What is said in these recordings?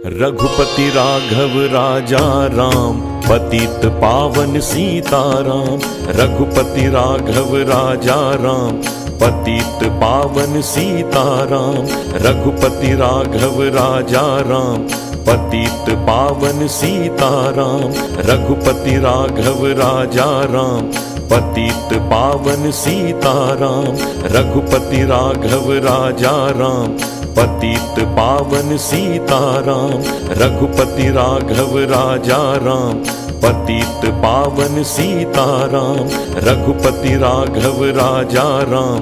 रघुपति राघव राजा राम, पतित पावन सीताराम। रघुपति राघव राजा राम, पतित पावन सीताराम। रघुपति राघव राजा राम, पतित पावन सीताराम। रघुपति राघव राजा राम, पतित पावन सीताराम। रघुपति राघव राजा राम, पतित पावन सीताराम। रघुपति राघव राजा राम, पतित पावन सीताराम। रघुपति राघव राजा राम,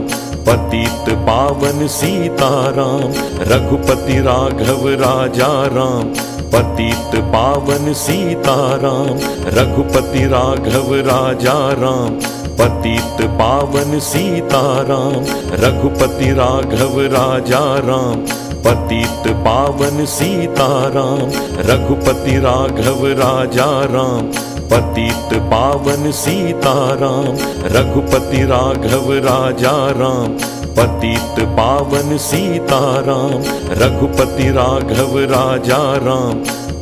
पतित पावन सीताराम। रघुपति राघव राजा राम, पतित पावन सीताराम। रघुपति राघव राजा राम, पतित पावन सीताराम। रघुपति राघव राजा राम, पतित पावन सीताराम। रघुपति राघव राजा राम, पतित पावन सीताराम। रघुपति राघव राजा राम, पतित पावन सीताराम। रघुपति राघव राजा राम,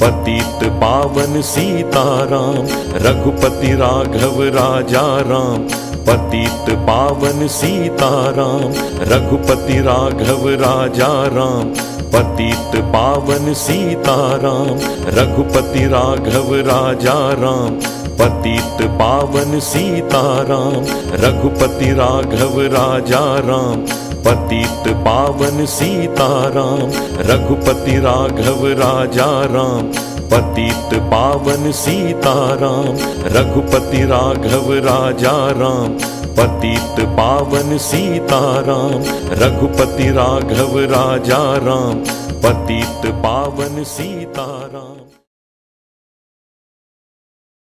पतित पावन सीताराम। रघुपति राघव राजा राम, पतित पावन सीताराम। रघुपति राघव राजा राम, पतित पावन सीताराम। रघुपति राघव राजा राम, पतित पावन सीताराम। रघुपति राघव राजा राम, पतित पावन सीताराम। रघुपति राघव राजा राम, पतित पावन सीताराम। रघुपति राघव राजा राम, पतित पावन सीताराम। रघुपति राघव राजा राम, पतित पावन सीताराम।